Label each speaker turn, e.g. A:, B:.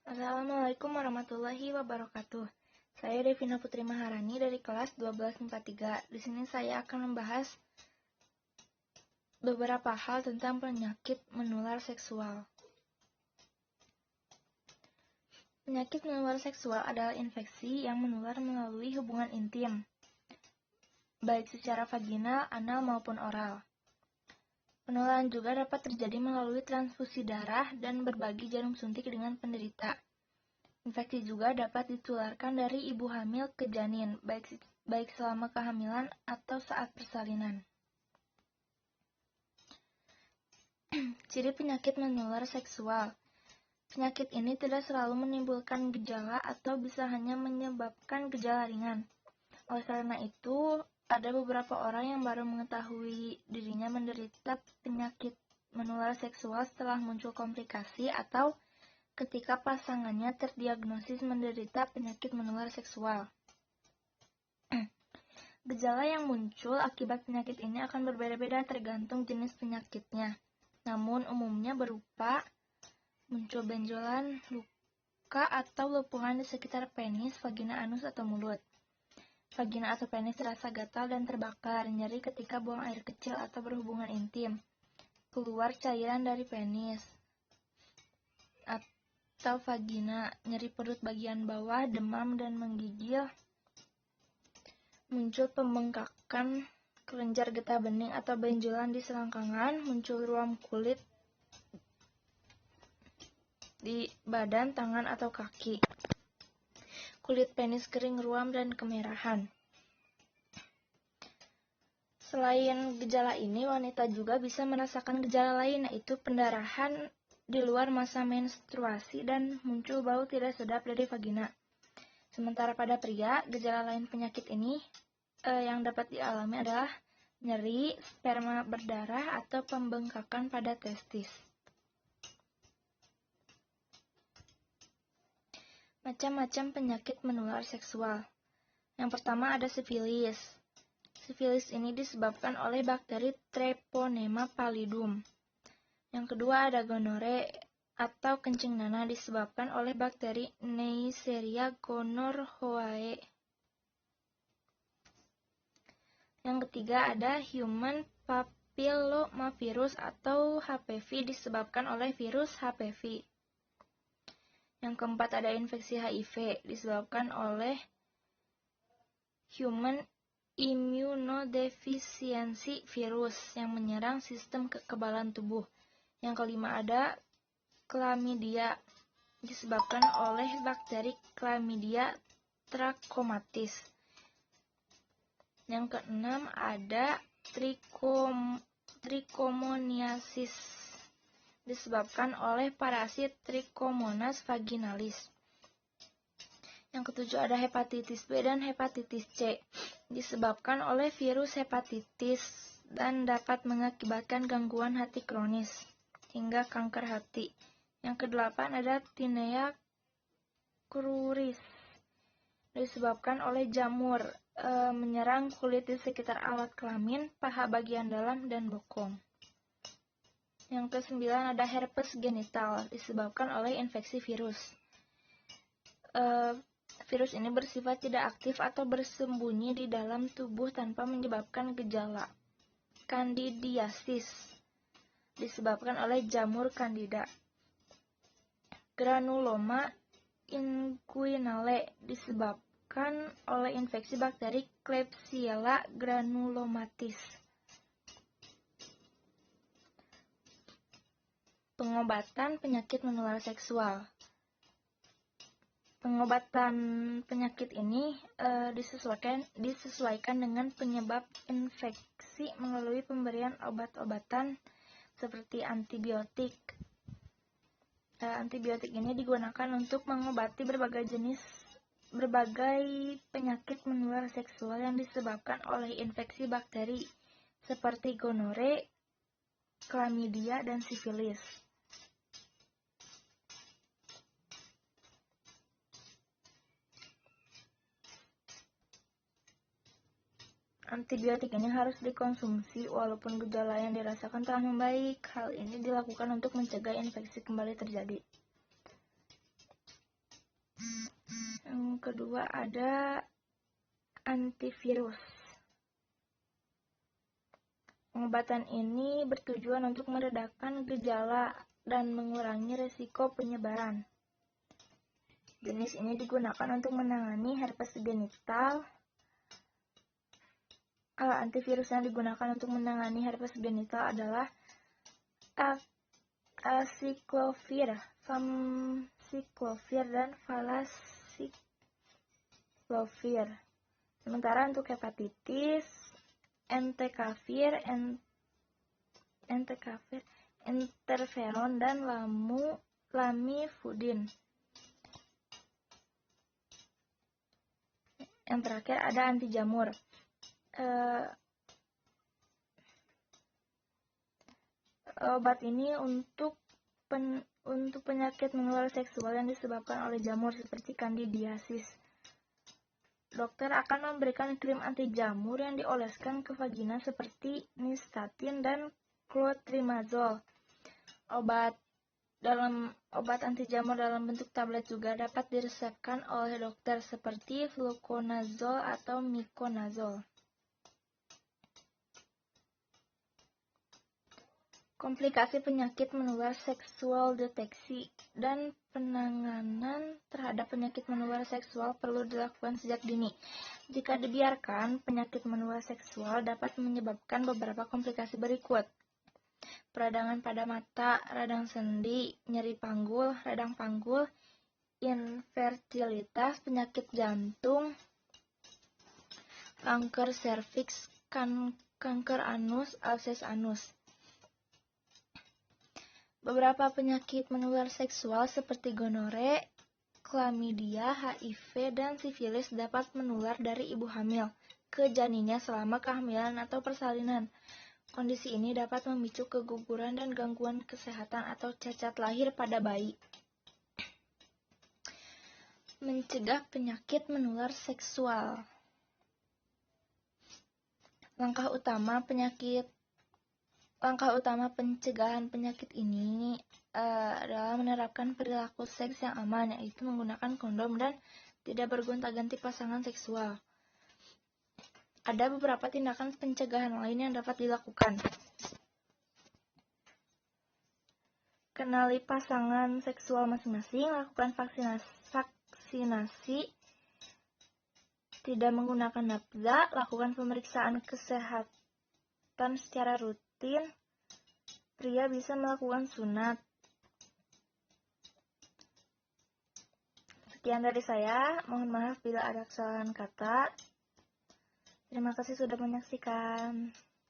A: Assalamualaikum warahmatullahi wabarakatuh. Saya Devina Putri Maharani dari kelas 1243. Di sini saya akan membahas beberapa hal tentang penyakit menular seksual. Penyakit menular seksual adalah infeksi yang menular melalui hubungan intim, baik secara vaginal, anal, maupun oral. Penularan juga dapat terjadi melalui transfusi darah dan berbagi jarum suntik dengan penderita. Infeksi juga dapat ditularkan dari ibu hamil ke janin, baik selama kehamilan atau saat persalinan. Ciri penyakit menular seksual. Penyakit ini tidak selalu menimbulkan gejala atau bisa hanya menyebabkan gejala ringan. Oleh karena itu, ada beberapa orang yang baru mengetahui dirinya menderita penyakit menular seksual setelah muncul komplikasi atau ketika pasangannya terdiagnosis menderita penyakit menular seksual. Gejala yang muncul akibat penyakit ini akan berbeda-beda tergantung jenis penyakitnya. Namun umumnya berupa muncul benjolan, luka atau lepuhan di sekitar penis, vagina, anus, atau mulut. Vagina atau penis terasa gatal dan terbakar, nyeri ketika buang air kecil atau berhubungan intim, keluar cairan dari penis atau vagina, nyeri perut bagian bawah, demam dan menggigil, muncul pembengkakan kelenjar getah bening atau benjolan di selangkangan, muncul ruam kulit di badan, tangan, atau kaki. Kulit penis kering, ruam, dan kemerahan. Selain gejala ini, wanita juga bisa merasakan gejala lain, yaitu pendarahan di luar masa menstruasi dan muncul bau tidak sedap dari vagina. Sementara pada pria, gejala lain penyakit ini yang dapat dialami adalah nyeri, sperma berdarah, atau pembengkakan pada testis. Macam-macam penyakit menular seksual. Yang pertama ada sifilis. Sifilis ini disebabkan oleh bakteri Treponema pallidum. Yang kedua ada gonore atau kencing nanah disebabkan oleh bakteri Neisseria gonorrhoeae. Yang ketiga ada human papillomavirus atau HPV disebabkan oleh virus HPV. Yang keempat ada infeksi HIV disebabkan oleh human immunodeficiency virus yang menyerang sistem kekebalan tubuh. Yang kelima ada chlamydia disebabkan oleh bakteri Chlamydia trachomatis. Yang keenam ada trichomoniasis disebabkan oleh parasit Trichomonas vaginalis. Yang ketujuh ada hepatitis B dan hepatitis C disebabkan oleh virus hepatitis dan dapat mengakibatkan gangguan hati kronis hingga kanker hati. Yang kedelapan ada Tinea cruris disebabkan oleh jamur menyerang kulit di sekitar alat kelamin, paha bagian dalam, dan bokong. Yang kesembilan ada herpes genital disebabkan oleh infeksi virus. Virus ini bersifat tidak aktif atau bersembunyi di dalam tubuh tanpa menyebabkan gejala. Candidiasis disebabkan oleh jamur Candida. Granuloma inguinale disebabkan oleh infeksi bakteri Klebsiella granulomatis. Pengobatan penyakit menular seksual. Pengobatan penyakit ini disesuaikan dengan penyebab infeksi melalui pemberian obat-obatan seperti antibiotik. Antibiotik ini digunakan untuk mengobati berbagai penyakit menular seksual yang disebabkan oleh infeksi bakteri seperti gonore, chlamydia, dan sifilis. Antibiotik ini harus dikonsumsi walaupun gejala yang dirasakan telah membaik. Hal ini dilakukan untuk mencegah infeksi kembali terjadi. Yang kedua ada antivirus. Pengobatan ini bertujuan untuk meredakan gejala dan mengurangi risiko penyebaran. Jenis ini digunakan untuk menangani herpes genital. Antivirus yang digunakan untuk menangani herpes genital adalah acyclovir, famciclovir, dan valacyclovir. Sementara untuk hepatitis, entecavir, interferon, dan lamivudin. Yang terakhir ada anti jamur. Obat ini untuk penyakit menular seksual yang disebabkan oleh jamur seperti kandidiasis. Dokter akan memberikan krim anti jamur yang dioleskan ke vagina seperti nystatin dan clotrimazole. Obat anti jamur dalam bentuk tablet juga dapat diresepkan oleh dokter seperti fluconazole atau miconazole. Komplikasi penyakit menular seksual, deteksi dan penanganan terhadap penyakit menular seksual perlu dilakukan sejak dini. Jika dibiarkan, penyakit menular seksual dapat menyebabkan beberapa komplikasi berikut: peradangan pada mata, radang sendi, nyeri panggul, radang panggul, infertilitas, penyakit jantung, kanker serviks, kanker anus, abses anus. Beberapa penyakit menular seksual seperti gonore, klamidia, HIV, dan sifilis dapat menular dari ibu hamil ke janinnya selama kehamilan atau persalinan. Kondisi ini dapat memicu keguguran dan gangguan kesehatan atau cacat lahir pada bayi. Mencegah penyakit menular seksual. Langkah utama pencegahan penyakit ini adalah menerapkan perilaku seks yang aman, yaitu menggunakan kondom dan tidak bergonta-ganti pasangan seksual. Ada beberapa tindakan pencegahan lain yang dapat dilakukan. Kenali pasangan seksual masing-masing, lakukan vaksinasi, tidak menggunakan nafza, lakukan pemeriksaan kesehatan secara rutin. Pria bisa melakukan sunat. Sekian dari saya, mohon maaf bila ada kesalahan kata. Terima kasih sudah menyaksikan.